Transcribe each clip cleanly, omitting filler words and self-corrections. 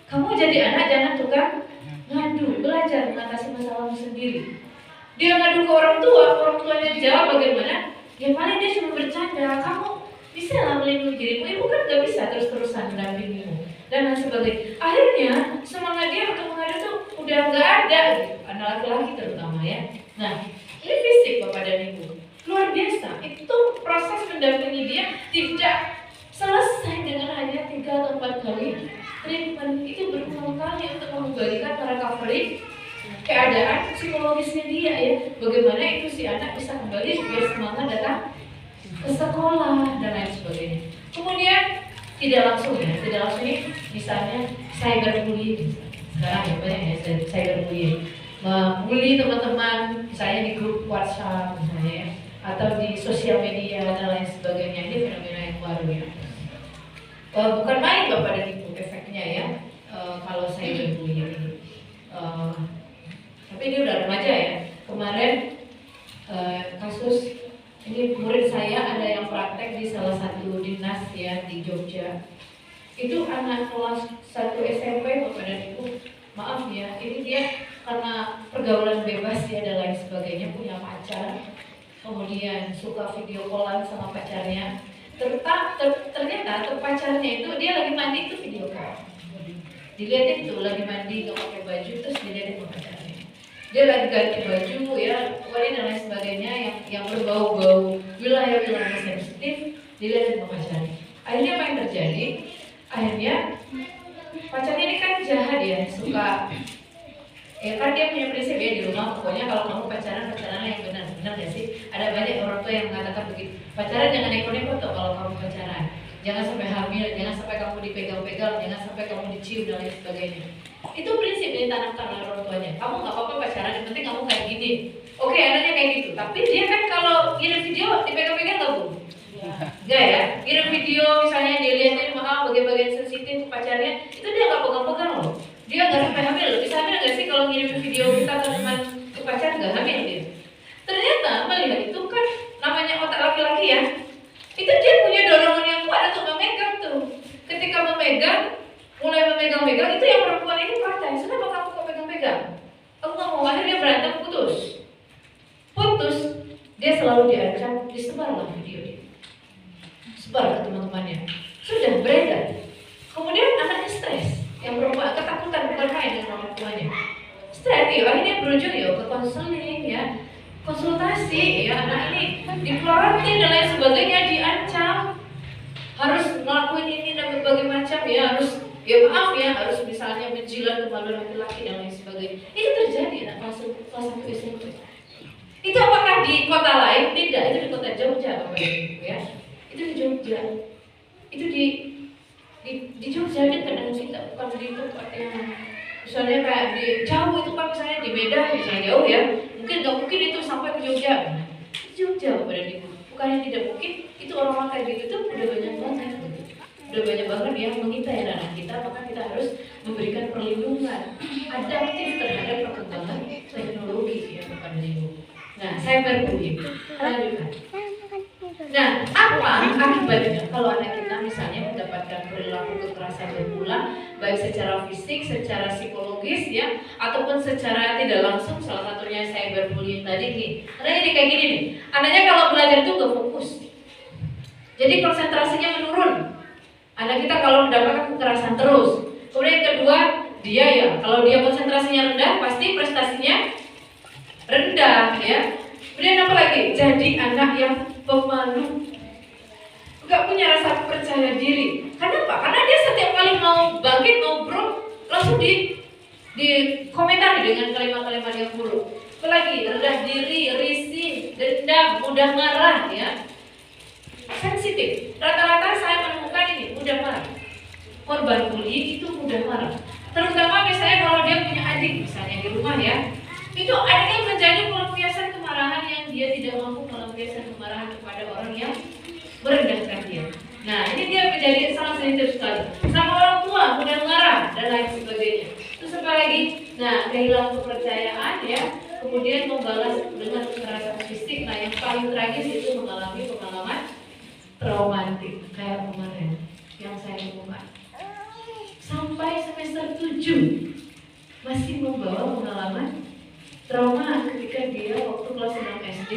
Kamu jadi anak jangan tukang ngadu, belajar mengatasi masalahmu sendiri. Dia ngadu ke orang tuanya jawab bagaimana? Ya paling dia cuma bercanda. Kamu bisa lah melindungi dirimu, ibu kan gak bisa terus-terusan mendampingimu dan lain sebagainya. Akhirnya semangat dia untuk mengadu tuh udah gak ada, anak laki-laki terutama ya. Nah, ini fisik Bapak dan Ibu, luar biasa. Itu proses mendampingi dia tidak selesai dengan hanya 3 atau 4 kali treatment. Itu berulang kali untuk mengembalikan recovery keadaan psikologisnya dia ya. Bagaimana itu si anak bisa kembali biar semangat datang ke sekolah dan lain sebagainya. Kemudian tidak langsung ini misalnya cyberbullying. Sekarang ya banyak ya cyberbullying, membuli teman-teman misalnya di grup WhatsApp misalnya ya, atau di sosial media dan lain sebagainya. Ini fenomena yang baru ya. Bukan main Bapak dan Ibu efeknya ya, kalau cyberbullying ini. Tapi ini udah remaja ya. Kemarin kasus ini murid saya ada yang praktek di salah satu dinas ya di Jogja. Itu anak kelas 1 SMP Bapak dan Ibu. Maaf ya, ini dia karena pergaulan bebas ya dan lain sebagainya, punya pacar. Kemudian suka video callan sama pacarnya. Ternyata pacarnya itu dia lagi mandi itu video call. Dilihatin tuh lagi mandi gak pakai baju terus dilihatin sama pacarnya. Dia lagi ganti baju ya, pokoknya dan lain sebagainya yang berbau-bau wilayah-wilayah sensitif, dilihat sama pacarnya. Akhirnya apa yang terjadi? Akhirnya pacarnya ini kan jahat ya, suka ya kan dia punya prinsip ya di rumah, pokoknya kalau kamu pacaran yang benar ya sih. Ada banyak orang tua yang mengatakan begitu, pacaran jangan neko-neko tuh kalau kamu pacaran, jangan sampai hamil, jangan sampai kamu dipegang-pegang, jangan sampai kamu dicium dan lain sebagainya. Itu prinsip yang ditanamkan oleh orang tuanya. Kamu nggak apa-apa pacaran, yang penting kamu kayak gini. Oke, anaknya kayak gitu. Tapi dia kan kalau kirim video dipegang-pegang nggak Bu? Enggak ya. Kirim video misalnya dia lihatin bagian-bagian sensitif pacarnya, itu dia nggak pegang-pegang loh. Dia nggak sampai hamil. Bisa hamil nggak sih kalau ngirim video kita ke teman ke pacar nggak hamil dia? Ternyata melihat itu kan namanya otak laki-laki ya. Itu dia punya dorongan yang kuat untuk memegang tuh. Ketika mulai memegang-megang itu yang perempuan ini protes. Kenapa kamu kok pegang-pegang? Aku nggak mau, akhirnya berantem, putus. Dia selalu diancam, disebarlah video dia, sebar ke teman-temannya, sudah beredar. Kemudian anaknya stres, yang perempuan ketakutan bukan main dengan orang tuanya. Stres, akhirnya berujung ke konseling ya, konsultasi ya, anak ini diplorotin dan lain sebagainya, diancam harus ngelakuin ini dan berbagai macam ya, harus harus misalnya menjilat kemaluan laki-laki dan lain sebagainya. Itu terjadi anak kelas 1 SMP. Itu apakah di kota lain? Tidak, itu di kota Jogja Bapak Ibu ya. Itu di Jogja. Itu di Jogja dia kadang kita bukan di tempat yang misalnya kayak di jauh itu kan, misalnya di Medan misalnya jauh ya. Nggak mungkin itu sampai ke Jogja. Di Jogja Bapak Ibu. Bukan yang tidak mungkin, itu orang-orang kayak gitu tuh udah banyak banget gitu. Udah banyak banget yang mengintai anak kita, maka kita harus memberikan perlindungan adaptif terhadap perkembangan teknologi ya Bapak dan Ibu. Nah, cyberbullying. Lanjutkan. Nah, apa akibatnya kalau anak kita misalnya mendapatkan perilaku kekerasan berulang, baik secara fisik, secara psikologis ya, ataupun secara tidak langsung, salah satunya cyberbullying tadi nih. Karena ini kayak gini nih, anaknya kalau belajar itu nggak fokus, jadi konsentrasinya menurun. Anak kita kalau mendapatkan kekerasan terus. Kemudian yang kedua, dia ya, kalau dia konsentrasinya rendah, pasti prestasinya rendah ya. Kemudian apa lagi? Jadi anak yang pemalu, nggak punya rasa percaya diri. Kenapa? Karena dia setiap kali mau bangkit, mau bro, langsung di komentari dengan kalimat-kalimat yang buruk. Apalagi rendah diri, risih, dendam, mudah marah ya. Sensitif. Rata-rata saya menemukan ini mudah marah. Korban bully itu mudah marah. Terutama misalnya kalau dia punya adik misalnya di rumah ya. Itu adiknya menjadi pelampiasan kemarahan yang dia tidak mampu melampiaskan kemarahan kepada orang yang merendahkan dia. Nah, ini dia menjadi sangat sensitif sekali. Sama orang tua mudah marah dan lain sebagainya. Terus apa lagi? Nah, kehilangan kepercayaan ya. Kemudian membalas dengan kekerasan fisik. Nah, yang paling tragis itu mengalami pengalaman traumatik kayak kemarin yang saya temukan. Sampai sampai semester 7 masih membawa pengalaman trauma ketika dia waktu kelas 6 SD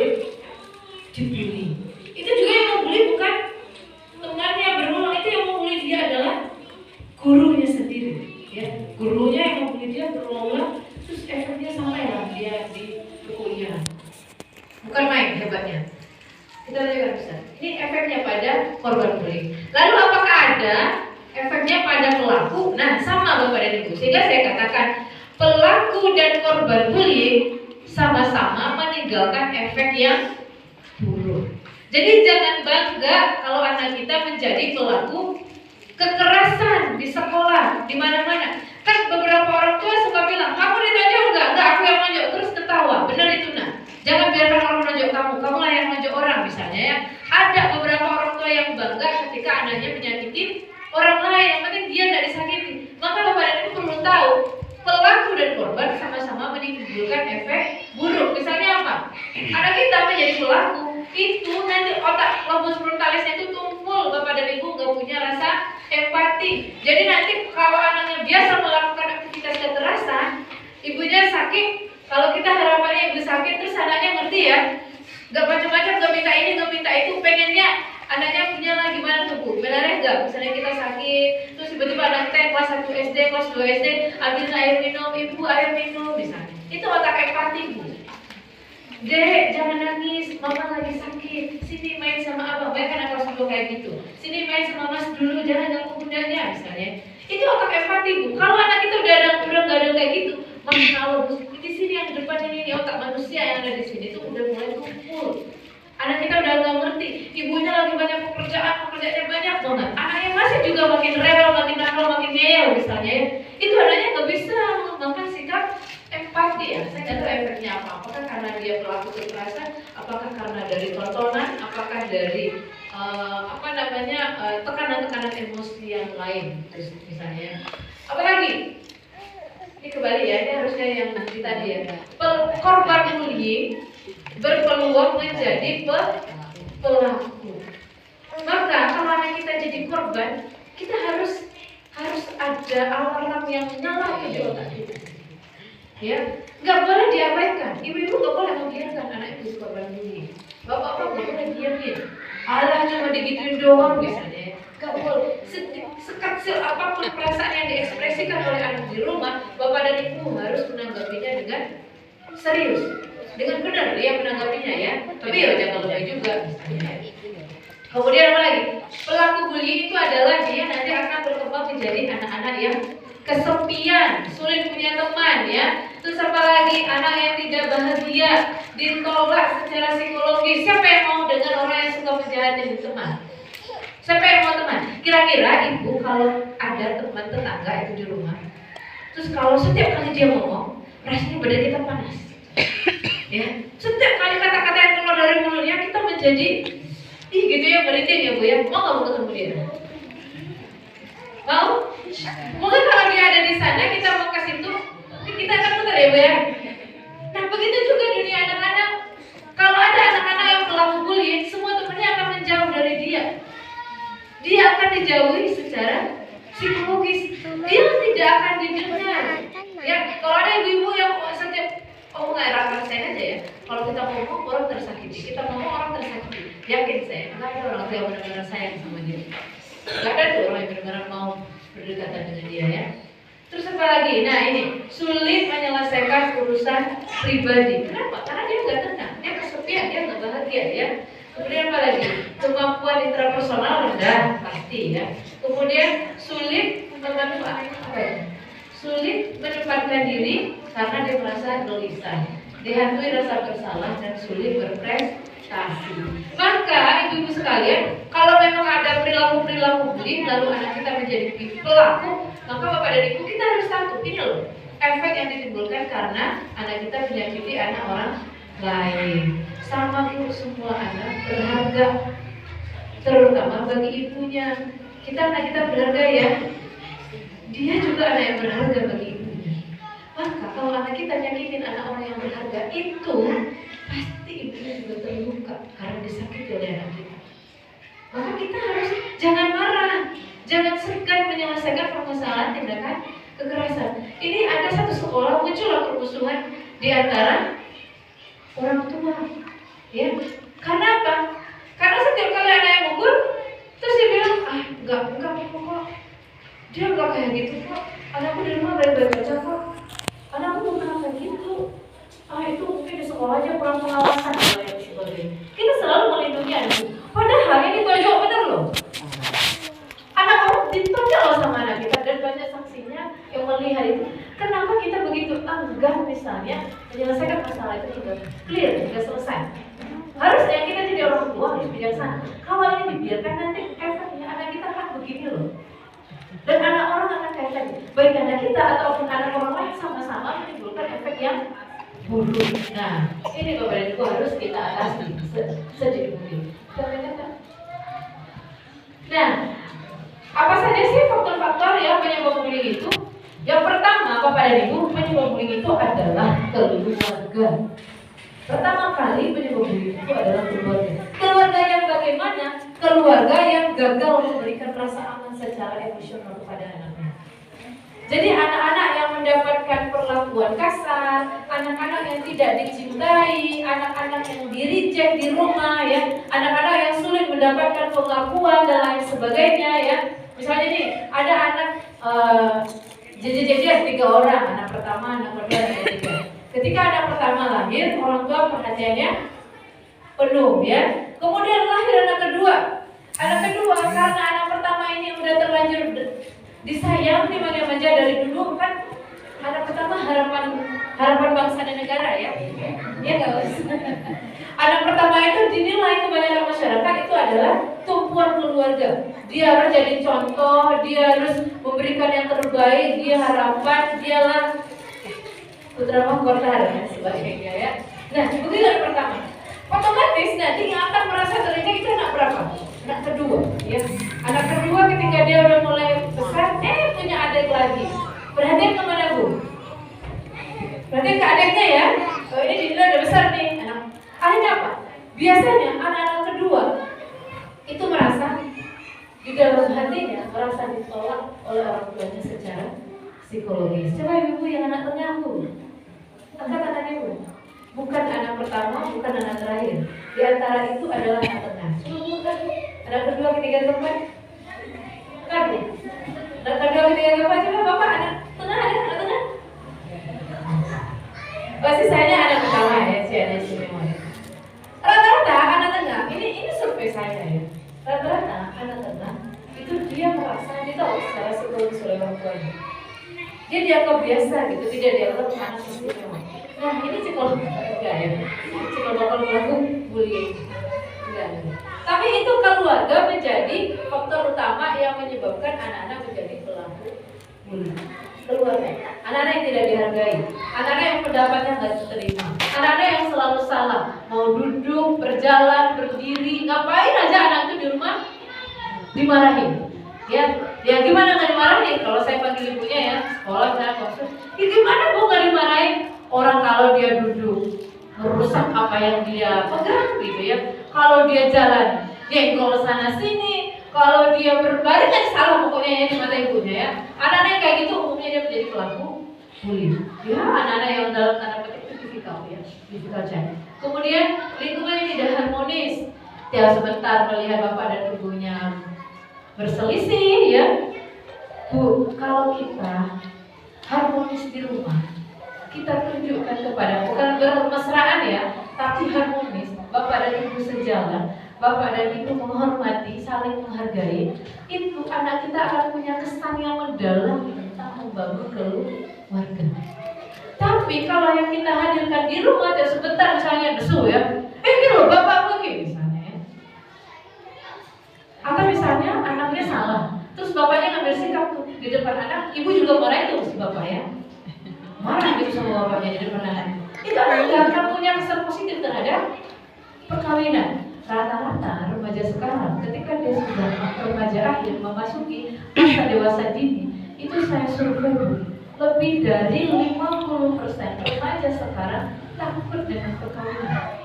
dibully. Itu juga yang membuli bukan temannya berulang, itu yang membuli dia adalah gurunya sendiri. Ya, gurunya yang membuli dia berulang, terus efeknya sampailah dia di kuliah. Bukan main hebatnya. Kita lihat bisa. Ini efeknya pada korban bullying. Lalu apakah ada efeknya pada pelaku? Nah, sama Bapak dan Ibu. Sehingga saya katakan pelaku dan korban bullying sama-sama meninggalkan efek yang buruk. Jadi jangan bangga kalau anak kita menjadi pelaku kekerasan di sekolah, di mana-mana. Kan beberapa orang tua suka bilang, kamu ditonjok enggak, aku yang nonjok, terus ketawa. Benar itu nak. Jangan biarkan orang menonjok kamu lah yang menonjok orang misalnya ya. Ada beberapa orang tua yang bangga ketika anaknya menyakiti orang lain, yang penting dia tidak disakiti. Maka Bapak dan Ibu perlu tahu, pelaku dan korban sama-sama menimbulkan efek buruk. Misalnya apa? Anak kita menjadi pelaku, itu nanti otak lobus frontalisnya itu tumpul. Bapak dan Ibu nggak punya rasa empati. Jadi nanti kalau anaknya biasa melakukan aktivitas kekerasan, ibunya sakit. Kalau kita harapannya ibu sakit, terus anaknya ngerti ya, nggak macam-macam, nggak minta ini, nggak minta itu, pengennya anaknya punya lah gimana tuh Bu? Benar nggak? Misalnya kita sakit, terus tiba-tiba anak kita kelas 1 SD, kelas 2 SD, ambil air minum, ibu air minum misalnya. Itu otak empati Bu. Dek, jangan nangis, mama lagi sakit. Sini main sama abang, mereka kan kelas 2 kayak gitu. Sini main sama mas dulu, jangan ganggu bundanya misalnya. Itu otak empati Bu. Kalau anak kita udah nggak ada kayak gitu, mas kalau di sini yang di depan ini otak manusia yang ada di sini tuh udah mulai tumpul. Anak kita udah nggak ngerti, ibunya lagi banyak pekerjaannya banyak banget. Anaknya masih juga makin rewel, makin nakal, makin ngeyel misalnya ya. Itu anaknya nggak bisa mengembangkan sikap empati ya. Saya nggak tahu efeknya apa. Apakah karena dia pelaku kekerasan, apakah karena dari tontonan, apakah dari tekanan-tekanan emosi yang lain, terus misalnya. Apalagi? Ini kembali ya, ini harusnya yang nanti tadi ya. Korban bullying berpeluang menjadi pelaku. Maka kalau anak kita jadi korban, kita harus ada alarm yang nyala di otak kita. Ya, nggak boleh diabaikan. Ibu-ibu nggak boleh membiarkan anak itu korban bullying. Bapak-bapak nggak boleh diamin. Allah cuma digituin doang misalnya. Nggak boleh. Sekecil apapun perasaan yang diekspresikan oleh anak di rumah, bapak dan ibu harus menanggapinya dengan serius, dengan benar dia menanggapinya ya. Tapi ya jangan lebay juga misalnya. Kemudian apa lagi? Pelaku bullying itu adalah dia nanti akan berkembang menjadi anak-anak yang kesepian, sulit punya teman ya. Terus apa lagi? Anak yang tidak bahagia, ditolak secara psikologis. Siapa yang mau dengan orang yang suka menjahatin teman? Siapa yang mau teman? Kira-kira ibu kalau ada teman tetangga itu di rumah, terus kalau setiap kali dia ngomong, rasanya badan kita panas. Ya, setiap kali kata-kata yang keluar dari mulutnya kita menjadi gitu ya, merinding ya Bu ya. Mau nggak mau ketemu dia? Mau? Mungkin kalau dia ada di sana, kita mau ke situ, kita akan putar ya Bu ya. Nah begitu juga dunia anak-anak. Kalau ada anak-anak yang pelaku bullying, semua temannya akan menjauh dari dia. Dia akan dijauhi secara psikologis. Dia tidak akan didengar. Ya, kalau ada ibu-ibu yang setiap nggak rasain aja ya. Kalau kita ngomong orang tersakiti, kita ngomong orang tersakiti. Yakin saya, nggak ada orang tua yang benar-benar sayang sama dia. Nggak ada tuh orang yang benar-benar mau berdekatan dengan dia ya. Terus apa lagi? Nah ini sulit menyelesaikan urusan pribadi. Kenapa? Karena dia nggak tenang, dia kesepian, dia nggak bahagia ya. Kemudian apa lagi? Kemampuan intrapersonal rendah pasti ya. Kemudian sulit sulit menempatkan diri karena dia merasa gelisah, dihantui rasa bersalah dan sulit berprestasi. Maka ibu-ibu sekalian, kalau memang ada perilaku bullying lalu anak kita menjadi pelaku, maka bapak dan ibu kita harus tahu ini loh efek yang ditimbulkan karena anak kita menyakiti anak orang lain. Sama Bu, semua anak berharga, terutama bagi ibunya. Anak kita berharga ya. Dia juga anak yang berharga bagi ibunya. Maka kalau anak kita nyakitin anak orang yang berharga, itu pasti ibunya juga terluka karena disakiti oleh anak kita. Maka kita harus jangan marah. Jangan segan menyelesaikan permasalahan tindakan kekerasan. Ini ada satu sekolah muncullah permusuhan di antara orang tua, ya. Karena apa? Karena setiap kali anak yang mukul, terus dia bilang, enggak kok, dia enggak kayak gitu kok. Anakku di rumah baik-baik aja kok. Anakku bukan kayak gitu. Itu mungkin di sekolah aja kurang pengawasan dan sebagainya. Kita selalu melindungi anak. Padahal ini tonjok bener loh. Anak orang ditonjok loh sama anak kita dan banyak saksinya yang melihat itu. Kenapa kita begitu enggan misalnya menyelesaikan masalah itu sudah clear, sudah selesai? Harusnya kita jadi orang tua harus bijaksana. Kalau ini dibiarkan nanti efeknya anak kita akan begini loh. Dan anak orang akan kayak tadi. Baik anak kita ataupun anak orang lain sama-sama menimbulkan efek yang buruk. Nah, ini Bapak dan Ibu harus kita atasi sejauh mungkin. Nah, apa saja sih faktor-faktor yang penyebab bullying itu? Yang pertama, Bapak dan Ibu, penyebab bullying itu adalah keluarga. Pertama kali penyebab bullying itu adalah keluarga. Keluarga yang bagaimana? Keluarga yang gagal memberikan rasa aman secara emosional kepada anaknya. Jadi anak-anak yang mendapatkan perlakuan kasar, anak-anak yang tidak dicintai, anak-anak yang di-reject di rumah, ya, anak-anak yang sulit mendapatkan pengakuan dan lain sebagainya, ya. Misalnya nih, ada anak jejer 3 orang, anak pertama, anak kedua, anak ketiga. Ketika anak pertama lahir, orang tua perhatiannya penuh, ya. Kemudian lahir anak kedua. Anak kedua karena anak pertama ini udah terlanjur disayang, dimanja-manja dari dulu kan. Anak pertama harapan bangsa dan negara, ya. Ya nggak usah. Anak pertama itu dinilai kebanyakan masyarakat itu adalah tumpuan keluarga. Dia harus jadi contoh, dia harus memberikan yang terbaik, dia harapan, dialah putra mahkota dan sebagainya, ya. Nah, begitu anak pertama. Otomatis nanti yang akan merasa terinjak itu anak berapa? Anak kedua, ya. Anak kedua ketika dia udah mulai besar, punya adik lagi. Perhatian kemana Bu? Perhatian ke adiknya, ya. Oh, ini dinilai udah besar nih. Akhirnya apa? Biasanya anak-anak kedua itu merasa di dalam hatinya merasa ditolak oleh orang tuanya secara psikologis. Coba ibu yang anak tengah Bu, angkat tangan ibu. Bukan anak pertama, bukan anak terakhir. Di antara itu adalah anak tengah. Bukan. Anak kedua, ketiga, keempat. Kan Bu? Anak kedua, ketiga, keempat. Coba Bapak anak tengah ada anak tengah. Pasti saya anak pertama, ya, si anak istimewa. Rata-rata anak tengah, ini survei saya, ya. Rata-rata anak tengah itu dia merasa ditahu secara psikologis oleh orang tuanya. Dia dianggap biasa gitu, tidak dianggap anak istimewa. Nah, ini psikologi enggak, ya. Psikologi pelaku bullying. Enggak. Tapi itu keluarga menjadi faktor utama yang menyebabkan anak-anak menjadi pelaku bullying. Keluarga, anak-anak yang tidak dihargai, anak-anak yang pendapatnya nggak diterima, anak-anak yang selalu salah, mau duduk, berjalan, berdiri, ngapain aja anak itu di rumah dimarahin. Ya gimana nggak dimarahin? Kalau saya panggil ibunya, ya, sekolah saya konsul, gimana Bu nggak dimarahin? Orang kalau dia duduk merusak apa yang dia pegang, gitu, ya. Kalau dia jalan, jenggol sana sini. Kalau dia berbaring kan salah pokoknya, ya, di mata ibunya, ya. Anak-anak kayak gitu umumnya dia menjadi pelaku bullying. Ya, anak-anak yang dalam tanda petik itu difficult, ya, difficult child. Kemudian lingkungan yang tidak harmonis. Tiap sebentar melihat bapak dan ibunya berselisih, ya. Bu, kalau kita harmonis di rumah, kita tunjukkan kepada, bukan bermesraan, ya, tapi harmonis. Bapak dan ibu sejalan, bapak dan ibu menghormati, saling menghargai, itu anak kita akan punya kesan yang mendalam tentang membangun keluarga. Tapi kalau yang kita hadirkan di rumah, ya sebentar misalnya desu, ya, ini loh bapak begini misalnya, ya. Atau misalnya anaknya salah, terus bapaknya ngambil sikap tuh di depan anak, ibu juga marah itu si bapak, ya. Marah gitu sama bapaknya di depan anak. Itu anak akan punya kesan positif terhadap perkawinan. Rata-rata remaja sekarang ketika dia sudah remaja akhir memasuki masa dewasa dini, itu saya survei lebih dari 50% remaja sekarang takut dengan perkawinan,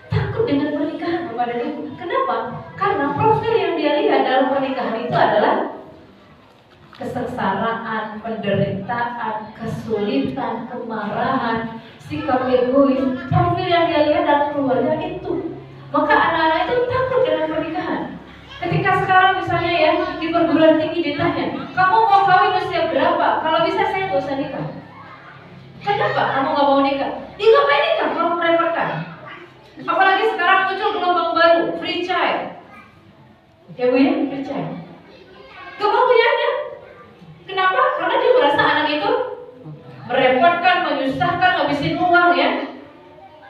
takut dengan pernikahan. Bapak dan Ibu. Kenapa? Karena profil yang dia lihat dalam pernikahan itu adalah kesengsaraan, penderitaan, kesulitan, kemarahan, sikap egois. Profil yang dia lihat dalam keluarga itu. Maka anak-anak itu takut dengan pernikahan. Ketika sekarang misalnya ya di perguruan tinggi ditanya, kamu mau kawin usia berapa? Kalau bisa saya nggak usah nikah. Kenapa kamu nggak mau nikah? Ya ngapain nikah kalau merepotkan? Apalagi sekarang muncul gelombang baru, free child. Ya Bu ya, free child. Gak mau punya anak. Kenapa? Karena dia merasa anak itu merepotkan, menyusahkan, ngabisin uang ya.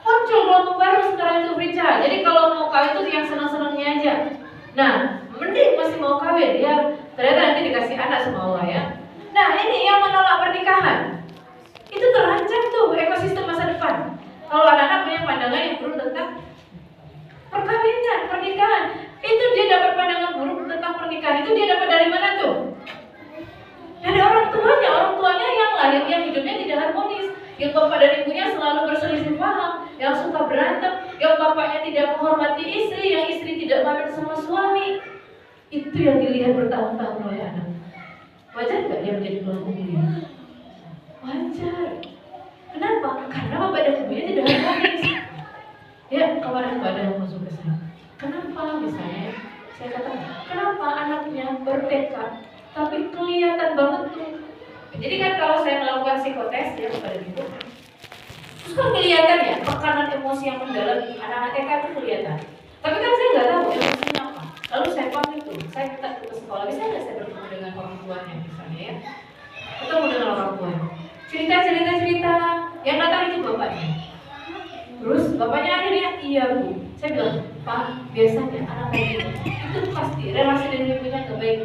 Muncul gelombang baru sekarang itu free child. Jadi kalau mau kawin itu yang senang-senangnya aja. Nah, mending masih mau kawin ya. Ternyata nanti dikasih anak sama Allah ya. Nah, ini yang menolak pernikahan. Itu terancam tuh ekosistem masa depan. Kalau anak-anak punya pandangan yang buruk tentang perkawinan, pernikahan, itu dia dapat pandangan buruk tentang pernikahan. Itu dia dapat dari mana tuh? Dari orang tuanya yang lahir, yang hidupnya tidak harmonis, yang bapak dan ibunya selalu berselisih paham, yang suka berantem, yang bapaknya tidak menghormati istri, yang istri tidak pamit sama suami. Itu yang dilihat bertahun-tahun oleh anak. Wajar nggak dia menjadi pelaku pilihan? Wajar. Kenapa? Karena bapak dan ibunya tidak harmonis. Ya, kemarin ada yang masuk ke saya. Kenapa misalnya? Saya katakan, kenapa anaknya bertekad tapi kelihatan banget tuh. Jadi kan kalau saya melakukan psikotes ya kepada ibu, terus kan kelihatan ya tekanan emosi yang mendalam di anak-anak TK itu kelihatan. Tapi kan saya nggak tahu emosinya apa. Lalu saya pamit tuh, saya minta ke sekolah. Bisa nggak saya bertemu dengan orang tuanya misalnya ya? Ketemu dengan orang tuanya. Cerita yang datang itu bapaknya. Terus bapaknya akhirnya iya Bu. Saya bilang, Pak, biasanya anak kayak itu pasti relasi dengan ibunya nggak baik.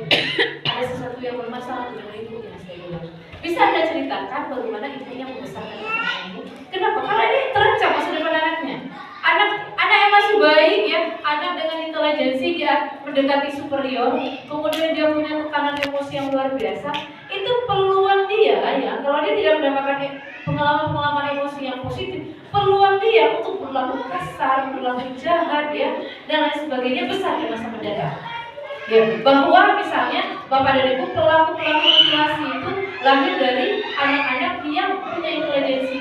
Ada sesuatu yang bermasalah dengan ibunya. Saya bilang, bisa Anda ceritakan bagaimana ibunya membesarkan anaknya? Kenapa? Karena ini terancam masa depan anaknya. Anak yang masih baik ya, anak dengan intelijensi dia mendekati superior, kemudian dia punya tekanan emosi yang luar biasa. Itu peluang dia ya, kalau dia tidak mendapatkan pengalaman emosi yang positif, peluang dia untuk berlaku kasar, berlaku jahat ya, dan lain sebagainya besar di masa mendatang. Ya, bahwa misalnya bapak dan ibu pelaku mutilasi itu lahir dari anak-anak yang punya intelijensi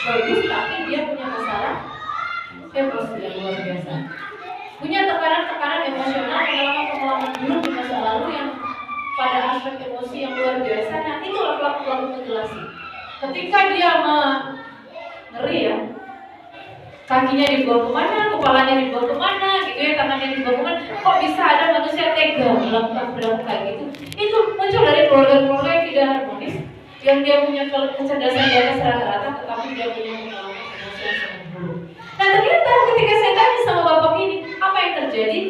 bagus, tapi dia punya masalah emosi yang luar biasa, punya tekanan emosional, pengalaman buruk di masa lalu yang pada aspek emosi yang luar biasa. Nah, itulah pelaku mutilasi. Ketika dia ngeri ya, kakinya dibawa kemana, kepalanya dibawa kemana, gitu ya, tangannya dibawa kemana. Kok bisa ada manusia tega melakukan perilaku kayak gitu? Itu muncul dari keluarga-keluarga yang tidak harmonis, yang dia punya kecerdasan di atas rata-rata, tetapi dia punya pengalaman emosi yang sangat buruk. Nah, ternyata ketika saya tanya sama bapak ini, apa yang terjadi?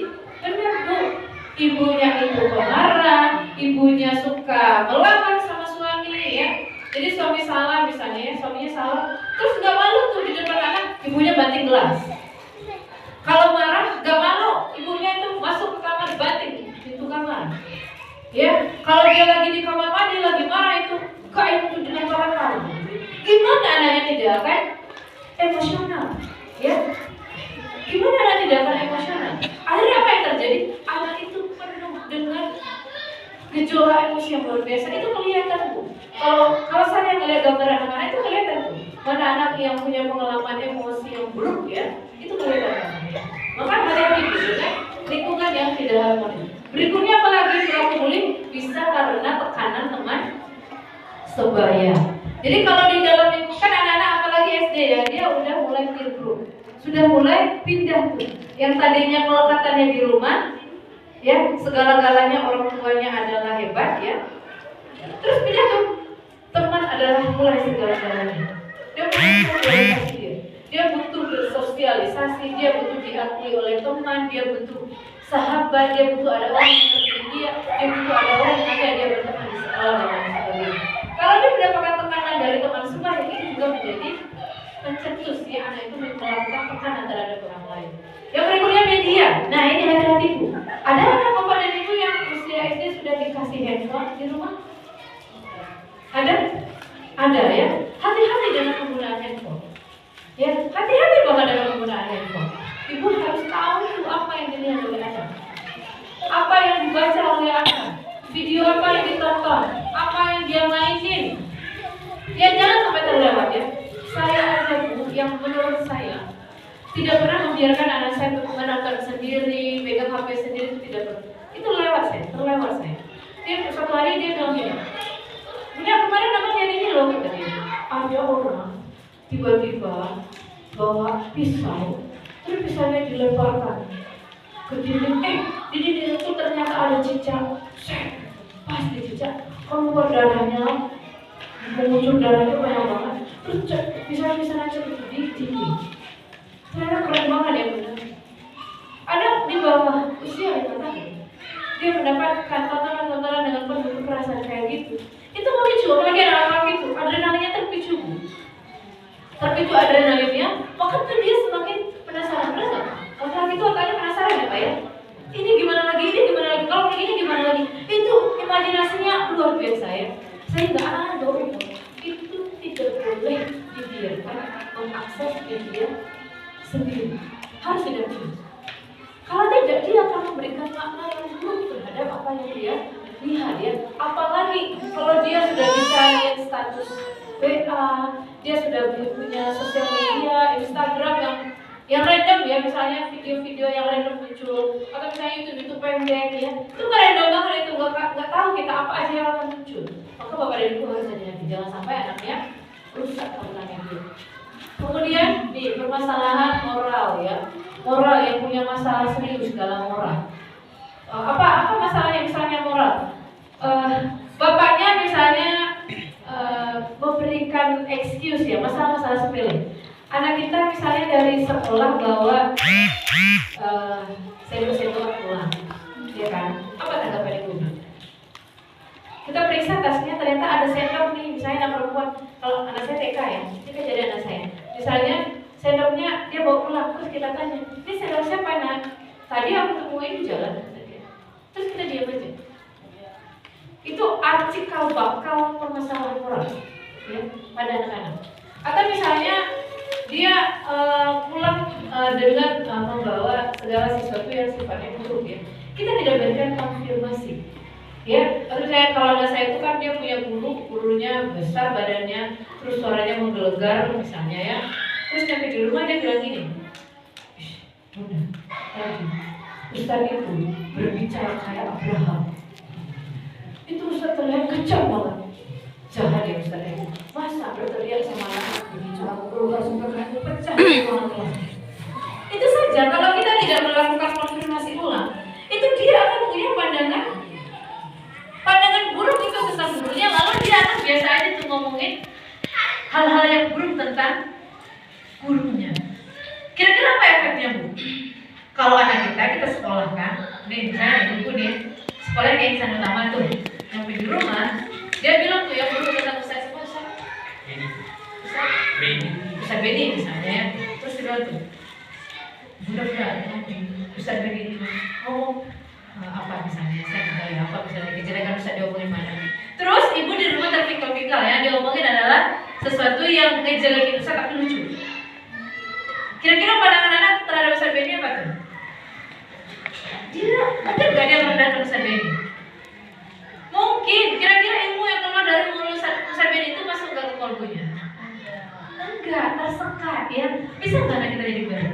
Benar Bu, ibunya itu pemarah, ibunya suka melawan sama suami ya. Jadi suami salah misalnya ya, suaminya salah, terus gak malu tuh di depan anak, ibunya banting gelas. Kalau marah gak malu, ibunya itu masuk ke kamar banting pintu kamar. Ya, kalau dia lagi di kamar mandi lagi marah itu kain itu dengan bakar. Gimana anaknya tidak akan emosional? Ya, gimana anak tidak akan emosional? Akhirnya apa yang terjadi? Anak itu penuh dengan gejolak emosi yang luar biasa. Itu kelihatan Bu. Kalau saya ngelihat gambar anak-anak itu kelihatan tuh. Mana anak yang punya pengalaman emosi yang buruk ya, itu kelihatan. Maka hati-hati gitu kan, lingkungan yang tidak harmonis. Berikutnya apalagi pelaku bullying bisa karena tekanan teman sebaya. Jadi kalau di dalam lingkungan kan anak-anak apalagi SD ya, dia udah mulai peer group, sudah mulai pindah tuh. Yang tadinya kelekatannya di rumah, ya segala-galanya orang tuanya adalah hebat ya. Terus pindah tuh, teman adalah mulai segala-galanya. Dia butuh sosialisasi dia butuh bersosialisasi, dia butuh diakui oleh teman, dia butuh sahabat, dia butuh ada orang yang seperti dia butuh ada orang yang ada dia berteman di sekolah dan lain sebagainya. Kalau dia mendapatkan tekanan dari teman sebaya, ini juga menjadi pencetus ya, anak itu melakukan tekanan terhadap orang lain. Yang berikutnya media. Nah ini hati-hati Bu. Ada anak bapak dan ibu yang usia SD sudah dikasih handphone di rumah? Ada ya. Hati-hati dengan penggunaan handphone. Ya, hati-hati banget dengan penggunaan handphone. Ibu harus tahu apa dilihat oleh anak, apa yang dibaca oleh anak, video apa yang ditonton, apa yang dia mainin. Ya jangan sampai terlewat ya. Saya aja Bu, yang menurut saya tidak pernah membiarkan anak saya menonton sendiri, pegang HP sendiri, itu tidak pernah. Itu terlewat saya. Dia suatu hari dia bilang gini, Bunda kemarin namanya ini loh kata dia. Ada orang tiba-tiba bawa pisau, terus pisaunya dilemparkan ke dinding. Di dinding itu ternyata ada cicak. Pas di cicak keluar darahnya, mengucur darahnya banyak banget. Terus pisau-pisau aja di dinding. Ternyata keren banget ya benar. Ada di bawah usia 5 tahun. Dia mendapatkan tontonan-tontonan dengan penuh kekerasan kayak gitu. Itu memicu, apalagi anak-anak itu, adrenalinnya terpicu. Terpicu adrenalinnya, maka tuh dia semakin penasaran. Benar nggak? Apalagi itu otaknya penasaran ya Pak ya. Ini gimana lagi, kalau begini gimana lagi. Itu imajinasinya luar biasa ya. Sehingga anak-anak itu tidak boleh dibiarkan mengakses media sendiri, harus didampingi. Kalau tidak, dia akan memberikan makna yang buruk terhadap apa yang dia lihat ya. Apalagi kalau dia sudah bisa status WA, dia sudah punya sosial media, Instagram yang random ya, misalnya video-video yang random muncul, atau misalnya YouTube pendek ya, itu kan random banget itu, nggak tahu kita apa aja yang akan muncul. Maka Bapak dan Ibu harus hati-hati, jangan sampai anaknya rusak tabungannya dia. Kemudian di permasalahan moral ya, moral yang punya masalah serius dalam moral. Apa masalahnya misalnya moral? Bapaknya misalnya memberikan excuse ya, masalah-masalah sepele. Anak kita misalnya dari sekolah bawa sendok-sendok pulang, ya kan? Apa tanggapan ibu? Kita periksa tasnya, ternyata ada sendok nih, misalnya anak perempuan. Kalau anak saya TK ya, ini kan jadi anak saya. Misalnya sendoknya dia bawa pulang, terus kita tanya, ini sendok siapa nak? Tadi aku temuin di jalan. Terus kita diam aja. Itu cikal bakal permasalahan moral ya, pada anak-anak. Atau misalnya dia pulang dengan membawa segala sesuatu yang sifatnya buruk ya. Kita tidak berikan konfirmasi. Ya, terus kalau anak saya itu kan dia punya gurunya besar badannya, terus suaranya menggelegar misalnya ya. Terus sampai di rumah dia bilang gini, Bunda, tadi Ustaz itu berbicara kayak Abraham. Itu Ustaz terlihat kejam banget. Jahat ya Ustaz itu. Masa berteriak sama anak berbicara berubah sampai kayak pecah itu saja. Kalau kita tidak melakukan konfirmasi ulang, itu dia akan punya pandangan buruk itu tentang gurunya, lalu dia akan biasa aja tuh ngomongin hal-hal yang buruk tentang gurunya. Kira-kira apa efeknya Bu? Kalau anak kita sekolahkan, nih misalnya ibu nih, sekolahnya kayak Insan Utama tuh, sampai di rumah, dia bilang tuh yang guru tentang Ustaz Beni misalnya ya, terus dia bilang tuh, Bunda Ustaz Beni ini ngomong apa misalnya, saya tidak ya apa misalnya kejelekan Ustaz diomongin mana. Terus ibu di rumah terpikir-pikir ya, diomongin adalah sesuatu yang ngejelekin Ustaz tapi lucu. Kira-kira pandangan anak terhadap Ustaz Beni apa tuh? Ada nggak dia merendahkan Ustaz Beni? Mungkin. Kira-kira ilmu yang keluar dari mulut Ustaz Beni itu masuk nggak ke kolbunya? Enggak, tersekat ya. Bisa nggak anak kita jadi baik?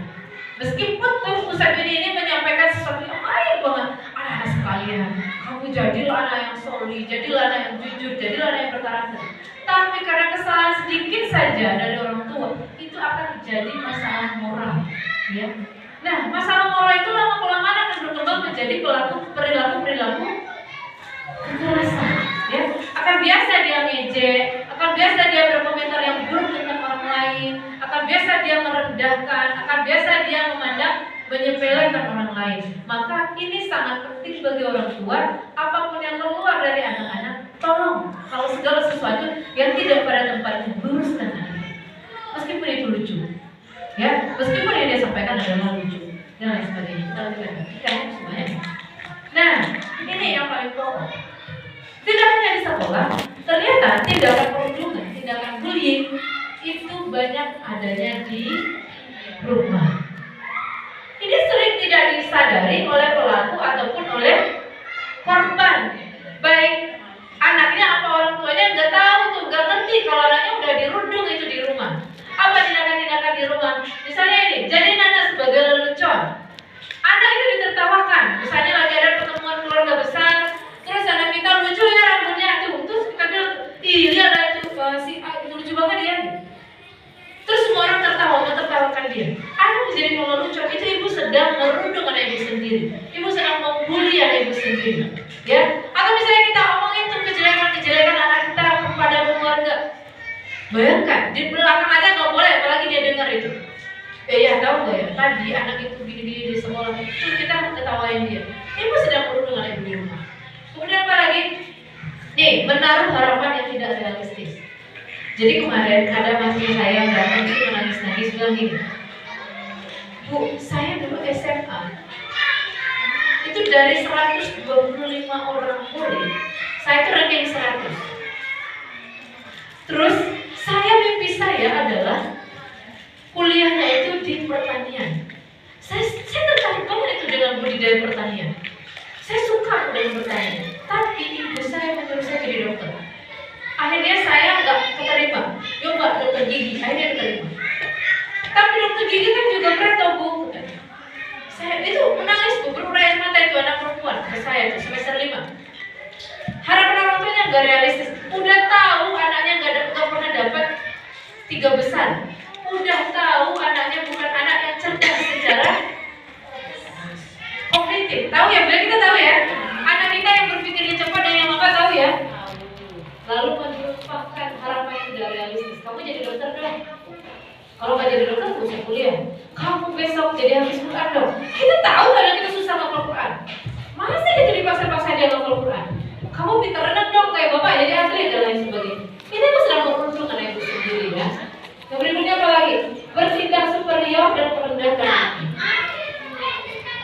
Meskipun tuh Ustaz Beni ini menyampaikan sesuatu yang baik banget, anak sekalian, kamu jadilah anak yang solih, jadilah anak yang jujur, jadilah anak yang berkarakter. Tapi karena kesalahan sedikit saja dari orang tua, itu akan jadi masalah moral, ya. Nah, masalah moral itu lama-kelamaan akan berkembang menjadi perilaku kekerasan, ya. Akan biasa dia ngejek, akan biasa dia berkomentar yang buruk tentang orang lain, akan biasa dia merendahkan, akan biasa dia memandang menyepelekan orang lain. Maka ini sangat penting bagi orang tua, apapun yang keluar dari anak-anak, tolong kalau segala sesuatu yang tidak pada tempatnya luruskan anak. Meskipun itu lucu, ya, meskipun yang dia sampaikan adalah lucu dan lain sebagainya, kita perhatikan semuanya. Nah, ini yang paling pokok. Tidak hanya di sekolah, ternyata tindakan perundungan, tindakan bullying itu banyak adanya di rumah. Ini sering tidak disadari menertawakan dia. Anak menjadi lelucon, itu ibu sedang merundung anak ibu sendiri. Ibu sedang membuli anak ibu sendiri. Ya, atau misalnya kita omongin tuh kejelekan anak kita kepada keluarga. Bayangkan, di belakang aja nggak boleh, apalagi dia dengar itu. Ya tahu nggak ya, tadi anak itu gini-gini di sekolah, terus kita ketawain dia. Ibu sedang merundung anak ibu di rumah. Kemudian apa lagi? Nih, menaruh harapan yang tidak realistis. Jadi kemarin ada mahasiswa saya yang datang itu menangis-nangis bilang gini, Bu, saya dulu SMA itu dari 125 orang murid, saya itu ranking 100. Terus mimpi saya adalah kuliahnya itu di pertanian. Saya tertarik banget itu dengan budidaya pertanian. Saya suka dengan pertanian. Tapi ibu saya menyuruh saya jadi dokter. Akhirnya saya nggak keterima. Coba dokter gigi, akhirnya keterima. Tapi dokter gigi kan juga berat tau Bu. Saya itu menangis Bu, berurai air mata itu anak perempuan. Saya itu semester 5. Harapan orang tuanya nggak realistis. Udah tahu anaknya nggak pernah dapat 3 besar. Udah tahu anaknya bukan anak yang cerdas secara kognitif. Tahu ya, bila kita tahu ya. Anak kita yang berpikirnya cepat dan yang lambat tahu ya. Lalu melupakan harapan yang tidak realistis. Kamu jadi dokter dong. Kalau nggak jadi dokter, gak usah kuliah. Kamu besok jadi hafiz Quran dong. Kita tahu kadang kita susah ngapal Quran. Masa dia dipaksa-paksa dia ngapal Quran? Kamu pintar renang dong kayak bapak jadi atlet dan lain sebagainya. Ini aku sedang merundung anak ibu sendiri ya. Yang berikutnya apa lagi? Bertindak superior dan merendahkan.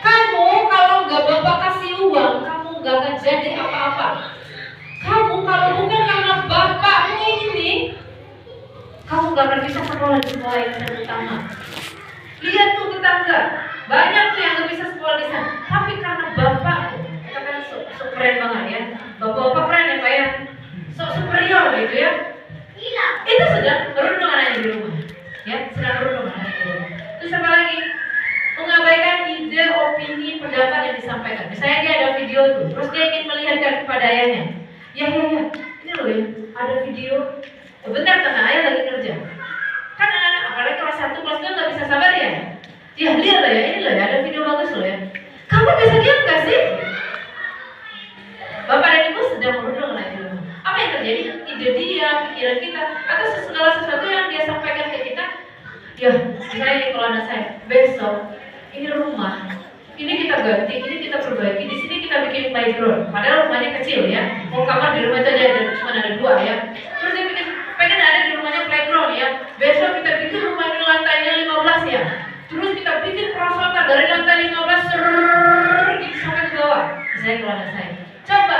Kamu kalau nggak bapak kasih uang, kamu nggak akan jadi apa-apa. Kamu kalau bukan karena bapakmu ini, kamu nggak akan bisa sekolah di sekolah yang terutama. Lihat tuh tetangga, banyak tuh yang nggak bisa sekolah di sana. Tapi karena bapakmu, kita kan sok keren banget ya. Bapak-bapak keren ya Pak ya. Sok superior gitu ya. Itu sedang merundung anaknya di rumah. Ya, sedang merundung anaknya di rumah. Terus apa lagi? Mengabaikan ide, opini, pendapat yang disampaikan. Misalnya dia ada video tuh, terus dia ingin melihatkan kepada ayahnya. Ya, ini loh ya, ada video. Bentar karena ayah lagi kerja. Kan anak-anak, apalagi kelas 1, kelas 2 nggak bisa sabar ya. Ya, lihat lah ya, ini loh ya, ada video bagus loh ya. Kamu bisa diam nggak sih? Bapak dan ibu sedang merundung anaknya di rumah. Apa yang terjadi? Ide dia, pikiran kita, atau segala sesuatu yang dia sampaikan ke kita. Ya, misalnya kalau anak saya, besok ini rumah, ini kita ganti, ini kita perbaiki, di sini kita bikin playground. Padahal rumahnya kecil ya, mau kamar di rumah itu aja cuma ada 2 ya. Terus dia pengen ada di rumahnya playground ya. Besok kita bikin rumah ini lantainya 15 ya. Terus kita bikin perosotan dari lantai 15 gitu sampai ke bawah. Misalnya kalau anak saya, coba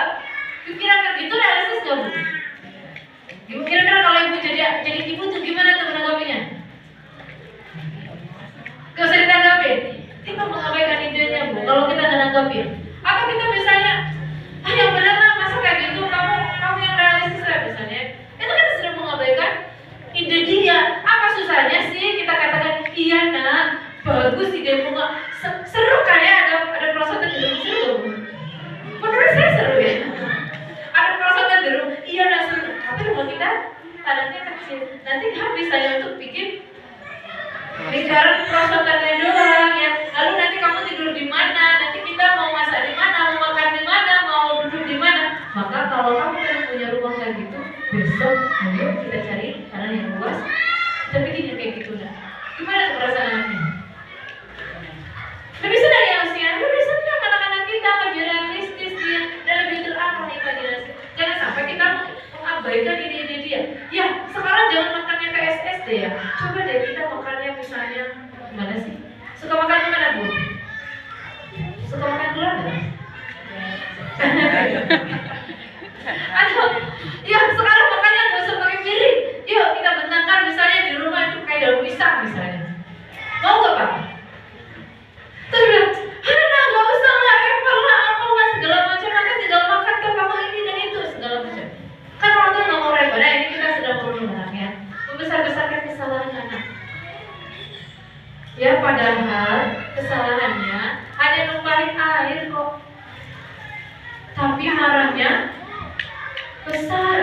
pikiran gitu realistis nggak Bu? Kira-kira kalau ibu jadi ibu tuh gimana tuh menanggapinya? Gak usah ditanggapin. Kita mengabaikan idenya Bu, kalau kita nggak nanggapin. Atau kita misalnya, yang benar lah, masa kayak gitu, kamu yang realistis lah misalnya. Itu kan sudah mengabaikan ide dia. Apa susahnya sih kita katakan, iya nak, bagus ide bunga, seru kan ya ada perosotan di rumah, seru Bu. Menurut saya seru ya. Ada perosotan di rumah, iya nak seru. Tapi rumah kita tanahnya kecil, nanti habis saya untuk bikin lingkaran perosotannya doang ya. Lalu nanti kamu tidur di mana? Nanti kita mau masak di mana? Mau makan di mana? Mau duduk di mana? Maka kalau kamu pengen punya rumah kayak gitu, besok ayo kita cari tanah yang luas. Kita bikin kayak gitu nah. Gimana tuh perasaan anaknya? Lebih senang ya usia, lebih senang anak-anak kita lebih realistis dia dan lebih terarah imajinasi. Jangan sampai kita mengabaikan ide-ide dia. Ya, sekarang jangan makannya ke SSD ya. Coba deh kita makannya misalnya gimana sih? Suka makan gimana Bu? Suka makan gula nggak? Atau, ya sekarang makannya nggak usah pakai piring. Yuk kita bentangkan misalnya di rumah itu kayak daun pisang misalnya. Mau nggak Pak? Terus bilang, nggak usah lah, repot lah, apa lah segala macam. Nanti tinggal makan tuh kamu ini dan itu segala macam. Kan orang tuh nggak mau repot. Nah ini kita sedang merundung anaknya, membesar-besarkan kesalahan anak. Ya padahal kesalahannya hanya numpahin air kok, tapi marahnya besar.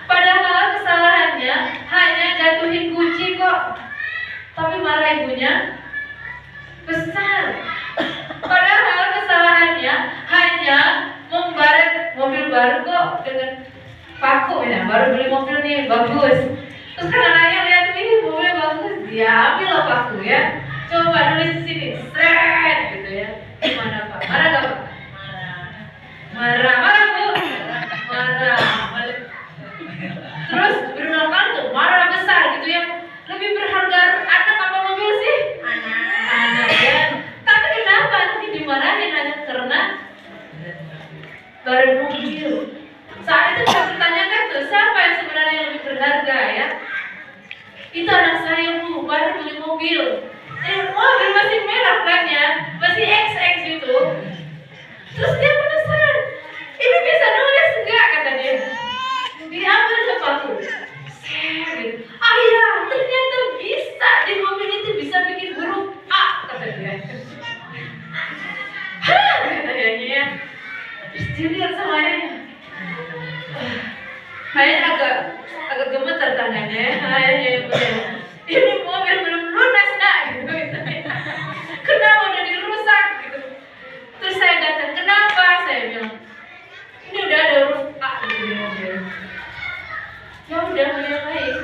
Padahal kesalahannya hanya jatuhin kunci kok, tapi dosanya besar. Padahal kesalahannya hanya membaret mobil baru kok dengan paku ya, baru beli mobil nih bagus. Terus kan anaknya lihat ini mobilnya bagus, dia ambil lah paku ya. Coba nulis di sini, seret gitu ya. Gimana Pak? Marah gak Pak? Marah Bu. Marah. Terus berulang kali tuh marah besar gitu ya. Lebih berharga anak apa mobil sih? Anak ya. Tapi kenapa nanti dimarahin hanya karena baru mobil? Saat itu saya bertanyakan tuh siapa yang sebenarnya yang lebih berharga ya? Itu anak saya Bu, baru beli mobil. Mobil masih merah kan ya, masih XX gitu. Terus dia penasaran, ini bisa nulis enggak kata dia. Diambil sepatu. Gitu. Ayah, ternyata bisa di mobil itu bisa bikin huruf A kata dia. Hah kata dia ya. Terus dia lihat sama ayahnya. Ayahnya agak gemetar tangannya. Ayahnya yang benar. Ini mobil belum lunas nak gitu. Kenapa udah dirusak gitu. Terus saya datang, kenapa? Saya bilang, ini udah ada huruf A gitu di mobil. Ya udah yang lain.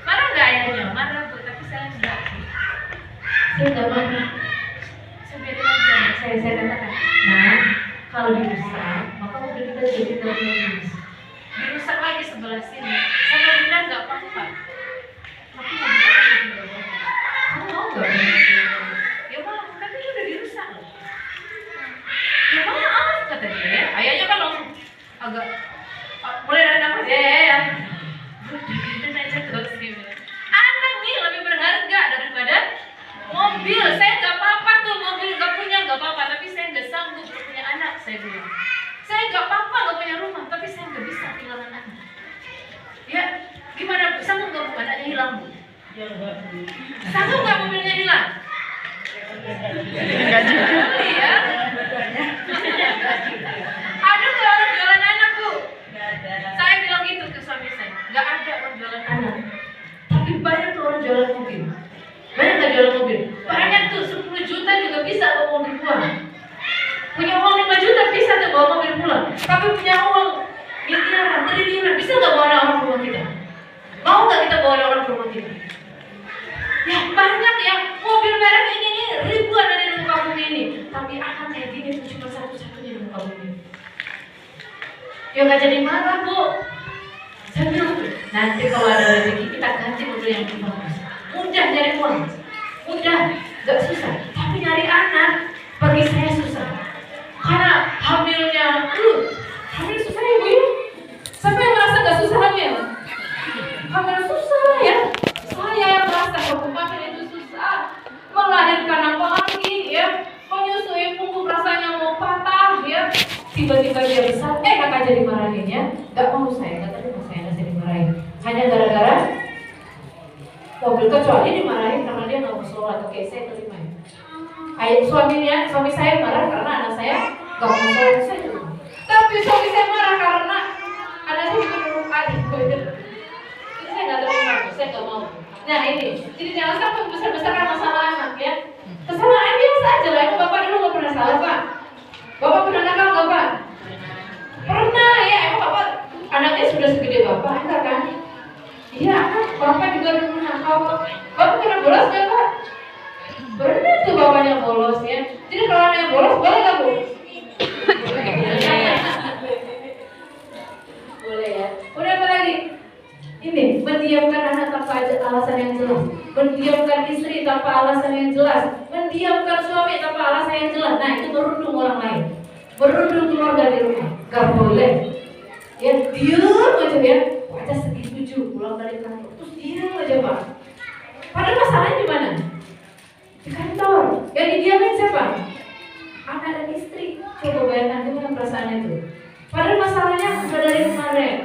Marah nggak ayahnya? Marah Bu, tapi saya enggak. Saya nggak marah. Saya biarin aja. Saya katakan, nah kalau dirusak, maka mobil kita jadi bagus. Dirusak lagi sebelah sini. Saya bilang nggak apa-apa. Tapi kamu mau nggak? Ya mau, tapi ini udah dirusak loh. Ya maaf kata dia. Ayahnya kan langsung agak mulai dari nafas ya. Gitu aja terus dia bilang. Anak nih lebih berharga daripada mobil. Saya nggak apa-apa tuh mobil nggak punya nggak apa-apa, tapi saya nggak sanggup punya anak. Saya bilang. Saya nggak apa-apa nggak punya rumah, tapi saya nggak bisa kehilangan anak. Ya gimana? Sanggup nggak Bu anaknya hilang Bu? Sanggup nggak mobilnya hilang? Enggak juga. Iya. Ada nggak orang jualan anak Bu? Saya bilang gitu ke suami saya. Nggak ada orang jualan anak. Tapi banyak tuh orang jualan mobil. Banyak nggak jualan mobil? Banyak tuh 10 juta juga bisa bawa mobil pulang. Punya uang 5 juta bisa tuh bawa mobil pulang. Tapi punya uang miliaran, triliunan bisa nggak bawa orang ke rumah kita? Mau nggak kita bawa orang ke rumah kita? Ya banyak yang mobil merek ini ribuan ada di muka bumi ini. Tapi anak kayak gini tuh cuma satu-satunya di muka bumi. Ya nggak jadi marah Bu. Saya bilang nanti kalau ada rezeki kita ganti mobil yang lebih bagus. Mudah nyari uang, mudah, nggak susah. Tapi nyari anak bagi saya susah. Karena hamilnya, hamil susah ya Bu ya. Siapa yang merasa nggak susah hamil? Hamil susah ya. Saya yang merasa hamil itu susah. Melahirkan apa lagi ya? Menyusui punggung rasanya mau patah ya. Tiba-tiba dia besar, kakak jadi marahin ya. Gak mau saya, gak terima saya ngasih dimarahin. Hanya gara-gara mobil, kecuali dimarahin karena dia gak mau sholat. Oke, saya terima ya. Suami saya marah karena anak saya gak mau sholat. Saya terima. Tapi suami saya marah karena anak saya bikin huruf A di mobil. Itu saya gak terima, saya gak mau. Nah ini, jadi jangan sampai besar-besarkan masalah anak ya. Kesalahan biasa aja lah, emang Bapak dulu gak pernah salah Pak? Bapak pernah nakal gak Pak? Pernah ya, emang Bapak anaknya sudah segede Bapak, enggak kan? Iya, Bapak juga dulu nakal. Bapak pernah bolos gak Pak? Pernah tuh Bapaknya bolos ya. Jadi kalau anaknya bolos, boleh gak Bu? Boleh ya. Udah apa lagi? Ini, mendiamkan anak tanpa alasan yang jelas, mendiamkan istri tanpa alasan yang jelas, mendiamkan suami tanpa alasan yang jelas. Nah itu merundung orang lain, merundung keluarga di rumah. Gak boleh. Ya diam aja ya. Wajah setuju pulang dari kantor, terus diam aja Pak. Padahal masalahnya di mana? Di kantor. Yang didiamin siapa? Anak dan istri. Coba bayangkan gimana perasaannya itu. Padahal masalahnya sudah dari kemarin.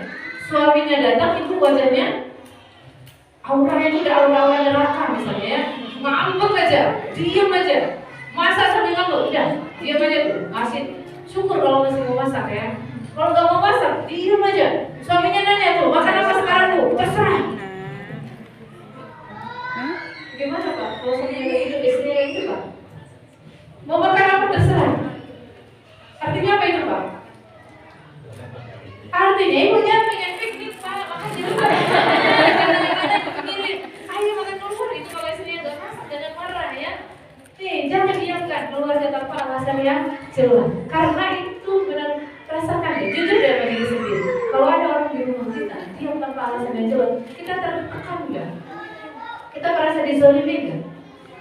Suaminya datang, itu wajahnya auranya itu udah aura-aura neraka misalnya ya. Ngambek aja, diam aja. Masak sambil ngambek, udah diam aja tuh. Masih syukur kalau masih mau masak ya. Kalau nggak mau masak, diam aja. Suaminya nanya tuh, makan apa sekarang Bu? Terserah. Gimana Pak? Kalau pasangan calon, kita tertekan nggak? Kita merasa dizalimi nggak?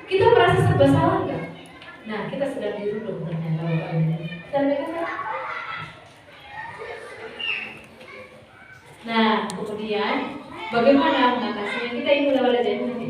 Kita merasa serba salah nggak? Nah, kita sedang dirundung ternyata Bapak Ibu. Kita lihat kan? Nah, kemudian bagaimana mengatasinya? Kita ini lewat aja nanti.